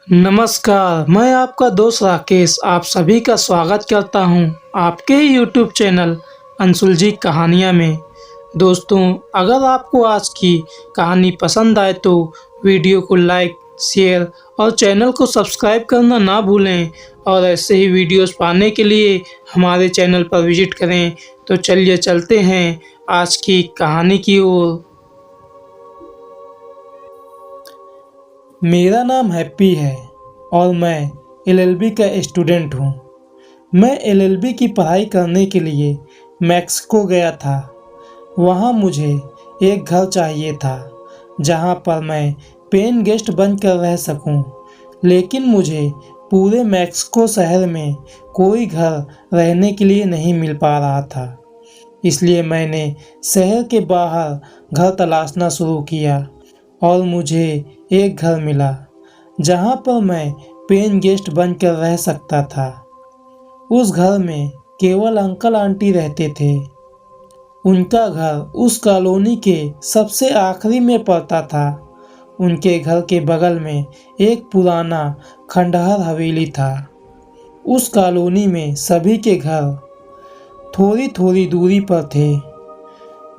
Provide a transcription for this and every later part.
नमस्कार, मैं आपका दोस्त राकेश आप सभी का स्वागत करता हूं आपके ही यूट्यूब चैनल अनसुलझी कहानियां में। दोस्तों, अगर आपको आज की कहानी पसंद आए तो वीडियो को लाइक, शेयर और चैनल को सब्सक्राइब करना ना भूलें और ऐसे ही वीडियोस पाने के लिए हमारे चैनल पर विजिट करें। तो चलिए चलते हैं आज की कहानी की ओर। मेरा नाम हैप्पी है और मैं एलएलबी का स्टूडेंट हूँ। मैं एलएलबी की पढ़ाई करने के लिए मैक्सिको गया था। वहाँ मुझे एक घर चाहिए था जहाँ पर मैं पेइंग गेस्ट बनकर रह सकूँ, लेकिन मुझे पूरे मैक्सिको शहर में कोई घर रहने के लिए नहीं मिल पा रहा था। इसलिए मैंने शहर के बाहर घर तलाशना शुरू किया और मुझे एक घर मिला जहाँ पर मैं पेइंग गेस्ट बनकर रह सकता था। उस घर में केवल अंकल आंटी रहते थे। उनका घर उस कॉलोनी के सबसे आखिरी में पड़ता था। उनके घर के बगल में एक पुराना खंडहर हवेली था। उस कॉलोनी में सभी के घर थोड़ी थोड़ी दूरी पर थे।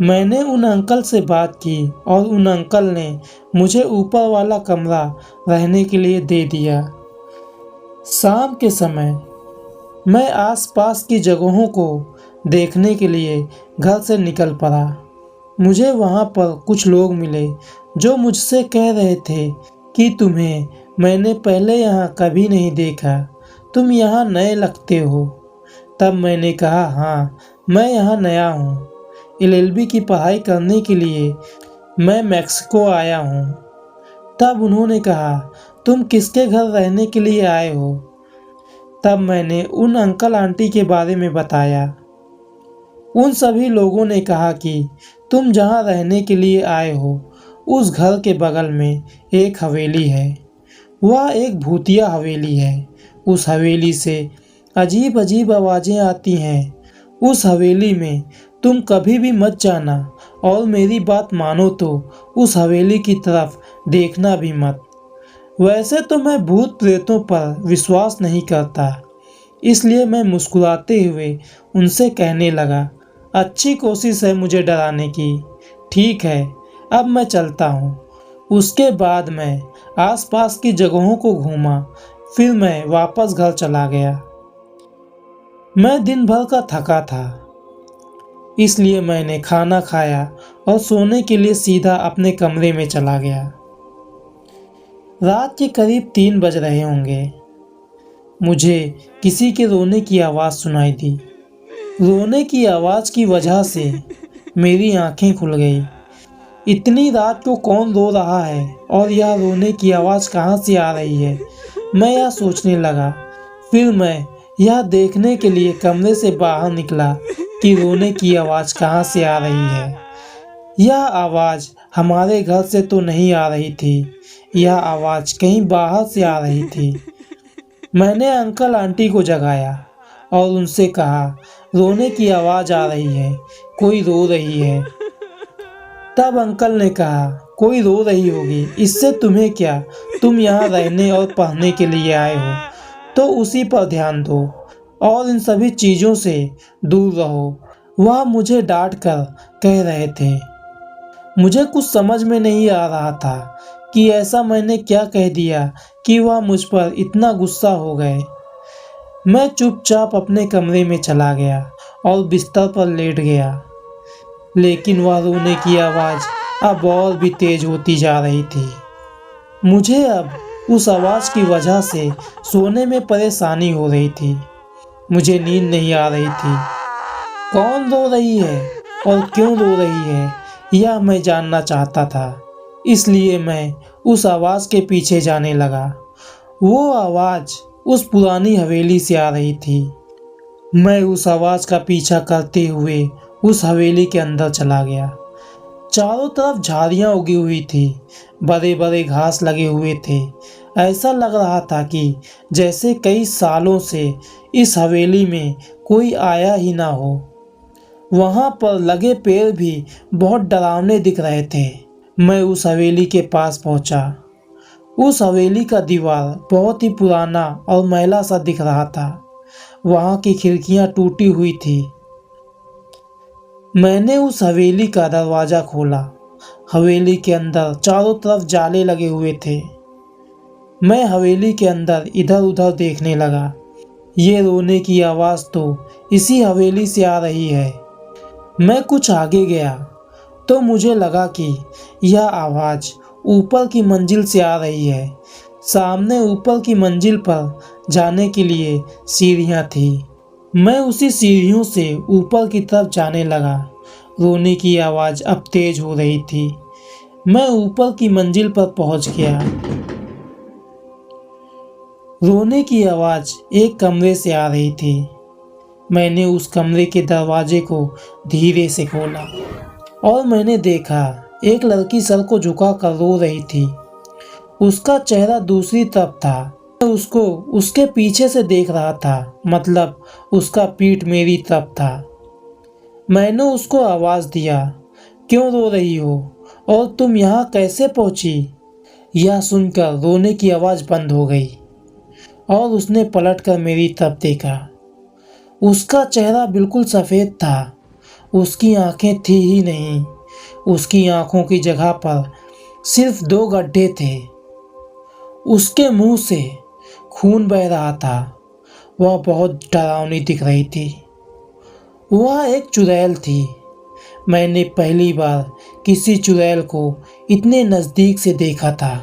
मैंने उन अंकल से बात की और उन अंकल ने मुझे ऊपर वाला कमरा रहने के लिए दे दिया। शाम के समय मैं आसपास की जगहों को देखने के लिए घर से निकल पड़ा। मुझे वहाँ पर कुछ लोग मिले जो मुझसे कह रहे थे कि तुम्हें मैंने पहले यहाँ कभी नहीं देखा, तुम यहाँ नए लगते हो। तब मैंने कहा, हाँ, मैं यहाँ नया हूँ। एलएलबी की पढ़ाई करने के लिए मैं मैक्सिको आया हूँ। तब उन्होंने कहा, तुम किसके घर रहने के लिए आए हो? तब मैंने उन अंकल आंटी के बारे में बताया। उन सभी लोगों ने कहा कि तुम जहाँ रहने के लिए आए हो उस घर के बगल में एक हवेली है। वह एक भूतिया हवेली है। उस हवेली से अजीब अजीब आवाज़ें आती हैं। उस हवेली में तुम कभी भी मत जाना और मेरी बात मानो तो उस हवेली की तरफ देखना भी मत। वैसे तो मैं भूत प्रेतों पर विश्वास नहीं करता, इसलिए मैं मुस्कुराते हुए उनसे कहने लगा, अच्छी कोशिश है मुझे डराने की। ठीक है, अब मैं चलता हूँ। उसके बाद मैं आसपास की जगहों को घूमा, फिर मैं वापस घर चला गया। मैं दिन भर का थका था, इसलिए मैंने खाना खाया और सोने के लिए सीधा अपने कमरे में चला गया। रात के करीब 3 बज रहे होंगे। मुझे किसी के रोने की आवाज़ सुनाई दी। रोने की आवाज़ की वजह से मेरी आंखें खुल गई। इतनी रात को कौन रो रहा है और यह रोने की आवाज़ कहाँ से आ रही है, मैं यह सोचने लगा। फिर मैं यह देखने के लिए कमरे से बाहर निकला कि रोने की आवाज़ कहाँ से आ रही है। यह आवाज़ हमारे घर से तो नहीं आ रही थी, यह आवाज़ कहीं बाहर से आ रही थी। मैंने अंकल आंटी को जगाया और उनसे कहा, रोने की आवाज़ आ रही है, कोई रो रही है। तब अंकल ने कहा, कोई रो रही होगी, इससे तुम्हें क्या, तुम यहाँ रहने और पढ़ने के लिए आए हो तो उसी पर ध्यान दो और इन सभी चीज़ों से दूर रहो। वह मुझे डांट कर कह रहे थे। मुझे कुछ समझ में नहीं आ रहा था कि ऐसा मैंने क्या कह दिया कि वह मुझ पर इतना गुस्सा हो गए। मैं चुपचाप अपने कमरे में चला गया और बिस्तर पर लेट गया, लेकिन वह रोने की आवाज़ अब और भी तेज होती जा रही थी। मुझे अब उस आवाज़ की वजह से सोने में परेशानी हो रही थी। मुझे नींद नहीं आ रही थी। कौन रो रही है और क्यों रो रही है, यह मैं जानना चाहता था। इसलिए मैं उस आवाज़ के पीछे जाने लगा। वो आवाज़ उस पुरानी हवेली से आ रही थी। मैं उस आवाज़ का पीछा करते हुए उस हवेली के अंदर चला गया। चारों तरफ झाड़ियाँ उगी हुई थी, बड़े बड़े घास लगे हुए थे। ऐसा लग रहा था कि जैसे कई सालों से इस हवेली में कोई आया ही ना हो। वहाँ पर लगे पेड़ भी बहुत डरावने दिख रहे थे। मैं उस हवेली के पास पहुँचा। उस हवेली का दीवार बहुत ही पुराना और मैला सा दिख रहा था। वहां की खिड़कियां टूटी हुई थी। मैंने उस हवेली का दरवाजा खोला। हवेली के अंदर चारों तरफ जाले लगे हुए थे। मैं हवेली के अंदर इधर उधर देखने लगा। ये रोने की आवाज़ तो इसी हवेली से आ रही है। मैं कुछ आगे गया तो मुझे लगा कि यह आवाज़ ऊपर की मंजिल से आ रही है। सामने ऊपर की मंजिल पर जाने के लिए सीढ़ियाँ थी। मैं उसी सीढ़ियों से ऊपर की तरफ जाने लगा। रोने की आवाज़ अब तेज हो रही थी। मैं ऊपर की मंजिल पर पहुंच गया। रोने की आवाज़ एक कमरे से आ रही थी। मैंने उस कमरे के दरवाजे को धीरे से खोला और मैंने देखा एक लड़की सर को झुकाकर रो रही थी। उसका चेहरा दूसरी तरफ था। मैं उसको उसके पीछे से देख रहा था, मतलब उसका पीठ मेरी तरफ था। मैंने उसको आवाज़ दिया, क्यों रो रही हो और तुम यहाँ कैसे पहुँची? यह सुनकर रोने की आवाज़ बंद हो गई और उसने पलटकर मेरी तरफ देखा। उसका चेहरा बिल्कुल सफ़ेद था। उसकी आंखें थी ही नहीं। उसकी आंखों की जगह पर सिर्फ 2 गड्ढे थे। उसके मुंह से खून बह रहा था। वह बहुत डरावनी दिख रही थी। वह एक चुड़ैल थी। मैंने पहली बार किसी चुड़ैल को इतने नज़दीक से देखा था।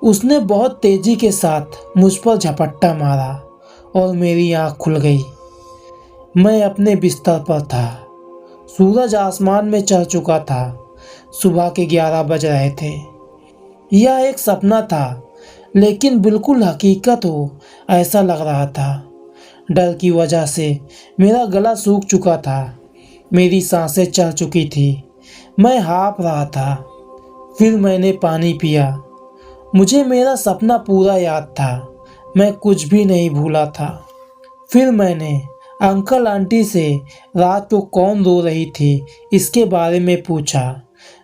उसने बहुत तेजी के साथ मुझ पर झपट्टा मारा और मेरी आंख खुल गई। मैं अपने बिस्तर पर था। सूरज आसमान में चढ़ चुका था। सुबह के 11 बज रहे थे। यह एक सपना था, लेकिन बिल्कुल हकीकत हो ऐसा लग रहा था। डर की वजह से मेरा गला सूख चुका था। मेरी सांसें चढ़ चुकी थी। मैं हाँफ रहा था। फिर मैंने पानी पिया। मुझे मेरा सपना पूरा याद था। मैं कुछ भी नहीं भूला था। फिर मैंने अंकल आंटी से रात को कौन रो रही थी इसके बारे में पूछा,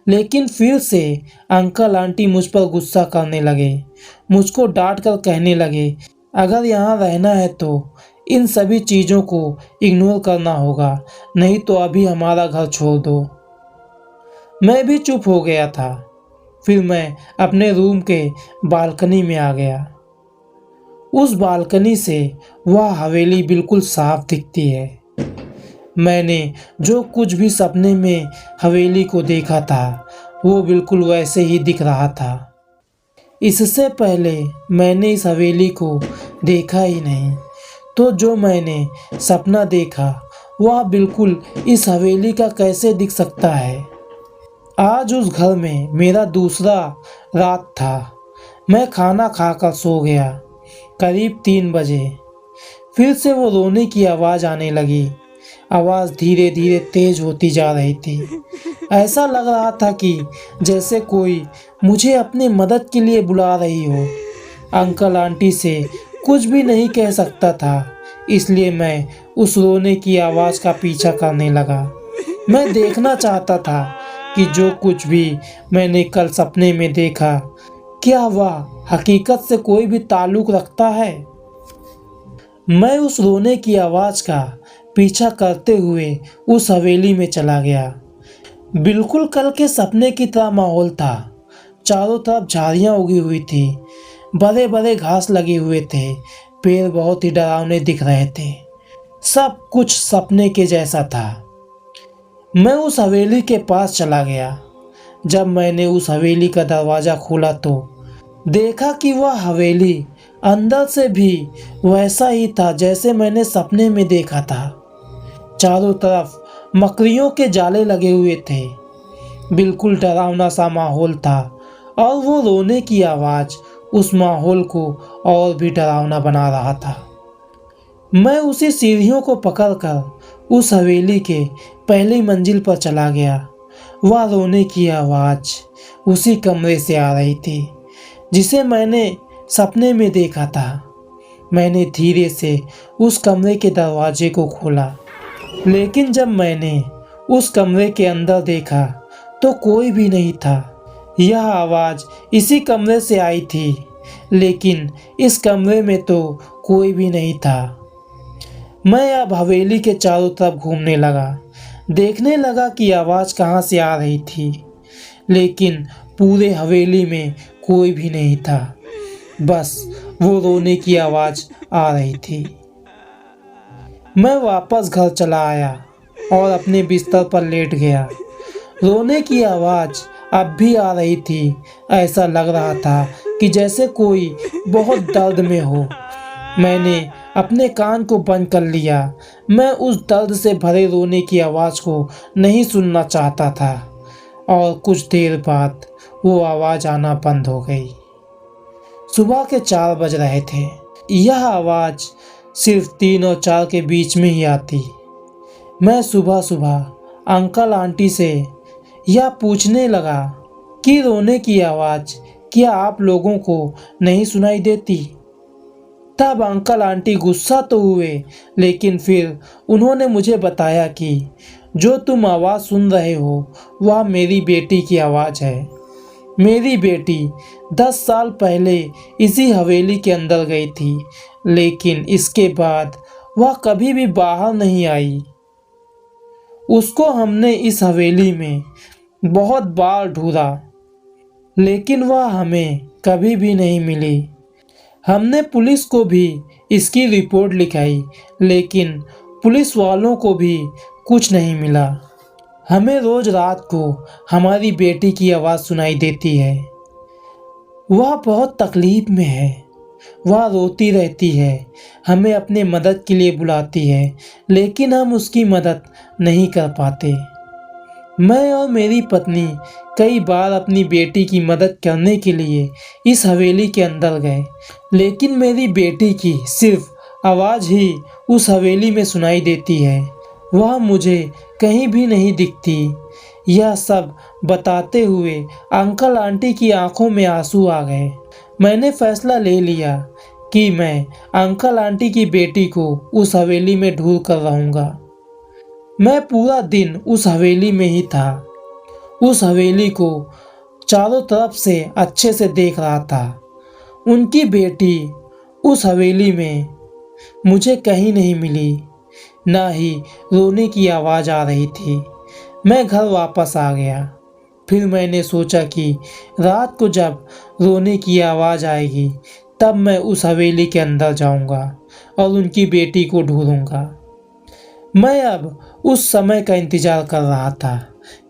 लेकिन फिर से अंकल आंटी मुझ पर गुस्सा करने लगे। मुझको डांट कर कहने लगे, अगर यहाँ रहना है तो इन सभी चीज़ों को इग्नोर करना होगा, नहीं तो अभी हमारा घर छोड़ दो। मैं भी चुप हो गया था। फिर मैं अपने रूम के बालकनी में आ गया। उस बालकनी से वह हवेली बिल्कुल साफ दिखती है। मैंने जो कुछ भी सपने में हवेली को देखा था वो बिल्कुल वैसे ही दिख रहा था। इससे पहले मैंने इस हवेली को देखा ही नहीं, तो जो मैंने सपना देखा वह बिल्कुल इस हवेली का कैसे दिख सकता है। आज उस घर में मेरा दूसरा रात था। मैं खाना खाकर सो गया। करीब 3 बजे फिर से वो रोने की आवाज़ आने लगी। आवाज़ धीरे धीरे तेज होती जा रही थी। ऐसा लग रहा था कि जैसे कोई मुझे अपनी मदद के लिए बुला रही हो। अंकल आंटी से कुछ भी नहीं कह सकता था, इसलिए मैं उस रोने की आवाज़ का पीछा करने लगा। मैं देखना चाहता था कि जो कुछ भी मैंने कल सपने में देखा, क्या वह हकीकत से कोई भी ताल्लुक़ रखता है। मैं उस रोने की आवाज़ का पीछा करते हुए उस हवेली में चला गया। बिल्कुल कल के सपने की तरह माहौल था। चारों तरफ झाड़ियाँ उगी हुई थी। बड़े बड़े घास लगे हुए थे। पेड़ बहुत ही डरावने दिख रहे थे। सब कुछ सपने के जैसा था। मैं उस हवेली के पास चला गया। जब मैंने उस हवेली का दरवाज़ा खोला तो देखा कि वह हवेली अंदर से भी वैसा ही था जैसे मैंने सपने में देखा था। चारों तरफ मकड़ियों के जाले लगे हुए थे। बिल्कुल डरावना सा माहौल था और वो रोने की आवाज़ उस माहौल को और भी डरावना बना रहा था। मैं उसी सीढ़ियों को पकड़कर उस हवेली के पहली मंजिल पर चला गया। वह रोने की आवाज़ उसी कमरे से आ रही थी जिसे मैंने सपने में देखा था। मैंने धीरे से उस कमरे के दरवाजे को खोला, लेकिन जब मैंने उस कमरे के अंदर देखा तो कोई भी नहीं था। यह आवाज़ इसी कमरे से आई थी, लेकिन इस कमरे में तो कोई भी नहीं था। मैं अब हवेली के चारों तरफ घूमने लगा, देखने लगा कि आवाज़ कहाँ से आ रही थी, लेकिन पूरे हवेली में कोई भी नहीं था। बस वो रोने की आवाज़ आ रही थी। मैं वापस घर चला आया और अपने बिस्तर पर लेट गया। रोने की आवाज़ अब भी आ रही थी। ऐसा लग रहा था कि जैसे कोई बहुत दर्द में हो। मैंने अपने कान को बंद कर लिया। मैं उस दर्द से भरे रोने की आवाज़ को नहीं सुनना चाहता था और कुछ देर बाद वो आवाज़ आना बंद हो गई। सुबह के 4 बज रहे थे। यह आवाज़ सिर्फ 3 और 4 के बीच में ही आती। मैं सुबह सुबह अंकल आंटी से यह पूछने लगा कि रोने की आवाज़ क्या आप लोगों को नहीं सुनाई देती? तब अंकल आंटी गुस्सा तो हुए, लेकिन फिर उन्होंने मुझे बताया कि जो तुम आवाज़ सुन रहे हो वह मेरी बेटी की आवाज़ है। मेरी बेटी 10 साल पहले इसी हवेली के अंदर गई थी, लेकिन इसके बाद वह कभी भी बाहर नहीं आई। उसको हमने इस हवेली में बहुत बार ढूंढा, लेकिन वह हमें कभी भी नहीं मिली। हमने पुलिस को भी इसकी रिपोर्ट लिखाई, लेकिन पुलिस वालों को भी कुछ नहीं मिला। हमें रोज रात को हमारी बेटी की आवाज़ सुनाई देती है। वह बहुत तकलीफ में है। वह रोती रहती है, हमें अपने मदद के लिए बुलाती है, लेकिन हम उसकी मदद नहीं कर पाते। मैं और मेरी पत्नी कई बार अपनी बेटी की मदद करने के लिए इस हवेली के अंदर गए, लेकिन मेरी बेटी की सिर्फ आवाज़ ही उस हवेली में सुनाई देती है। वह मुझे कहीं भी नहीं दिखती। यह सब बताते हुए अंकल आंटी की आंखों में आंसू आ गए। मैंने फैसला ले लिया कि मैं अंकल आंटी की बेटी को उस हवेली में ढूंढ कर रहूँगा। मैं पूरा दिन उस हवेली में ही था। उस हवेली को चारों तरफ से अच्छे से देख रहा था। उनकी बेटी उस हवेली में मुझे कहीं नहीं मिली, ना ही रोने की आवाज़ आ रही थी। मैं घर वापस आ गया। फिर मैंने सोचा कि रात को जब रोने की आवाज़ आएगी तब मैं उस हवेली के अंदर जाऊंगा और उनकी बेटी को ढूंढूंगा। मैं अब उस समय का इंतज़ार कर रहा था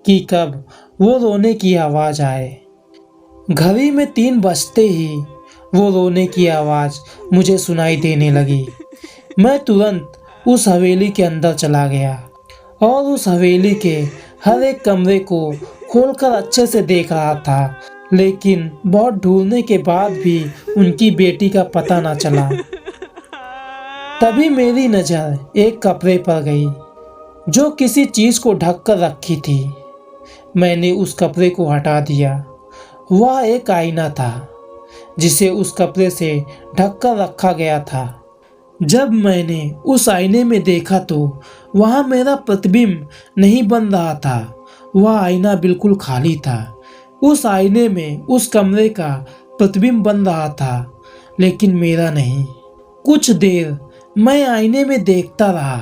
कि कब वो रोने की आवाज़ आए। घड़ी में 3 बजते ही वो रोने की आवाज़ मुझे सुनाई देने लगी। मैं तुरंत उस हवेली के अंदर चला गया और उस हवेली के हर एक कमरे को खोलकर अच्छे से देख रहा था, लेकिन बहुत ढूंढने के बाद भी उनकी बेटी का पता ना चला। तभी मेरी नज़र एक कपड़े पर गई जो किसी चीज़ को ढक कर रखी थी। मैंने उस कपड़े को हटा दिया। वह एक आईना था जिसे उस कपड़े से ढक कर रखा गया था। जब मैंने उस आईने में देखा तो वहाँ मेरा प्रतिबिंब नहीं बन रहा था। वह आईना बिल्कुल खाली था। उस आईने में उस कमरे का प्रतिबिंब बन रहा था, लेकिन मेरा नहीं। कुछ देर मैं आईने में देखता रहा।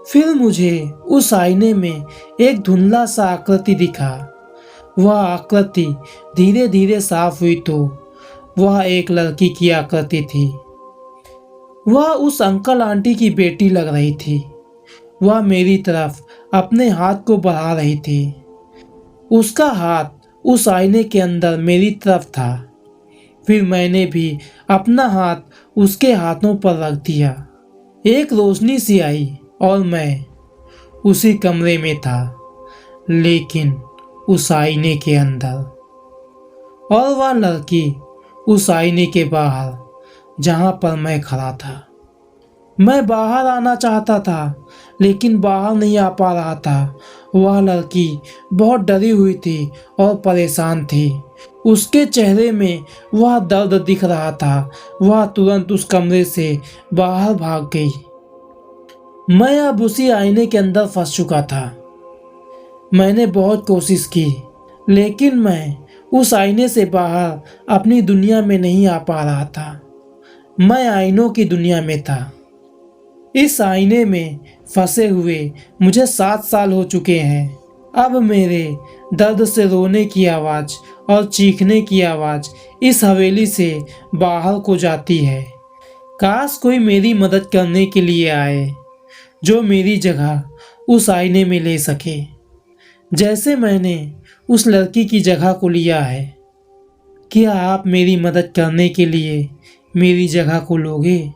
फिर मुझे उस आईने में एक धुंधला सा आकृति दिखा। वह आकृति धीरे धीरे साफ हुई तो वह एक लड़की की आकृति थी। वह उस अंकल आंटी की बेटी लग रही थी। वह मेरी तरफ अपने हाथ को बढ़ा रही थी। उसका हाथ उस आईने के अंदर मेरी तरफ था। फिर मैंने भी अपना हाथ उसके हाथों पर रख दिया। एक रोशनी सी आई और मैं उसी कमरे में था, लेकिन उस आईने के अंदर। और वह लड़की उस आईने के बाहर, जहां पर मैं खड़ा था। मैं बाहर आना चाहता था, लेकिन बाहर नहीं आ पा रहा था। वह लड़की बहुत डरी हुई थी और परेशान थी। उसके चेहरे में वह दर्द दिख रहा था। वह तुरंत उस कमरे से बाहर भाग गई। मैं अब उसी आईने के अंदर फंस चुका था। मैंने बहुत कोशिश की, लेकिन मैं उस आईने से बाहर अपनी दुनिया में नहीं आ पा रहा था। मैं आईनों की दुनिया में था। इस आईने में फंसे हुए मुझे 7 साल हो चुके हैं। अब मेरे दर्द से रोने की आवाज़ और चीखने की आवाज़ इस हवेली से बाहर को जाती है। काश कोई मेरी मदद करने के लिए आए, जो मेरी जगह उस आईने में ले सके, जैसे मैंने उस लड़की की जगह को लिया है। क्या आप मेरी मदद करने के लिए मेरी जगह को लोगे?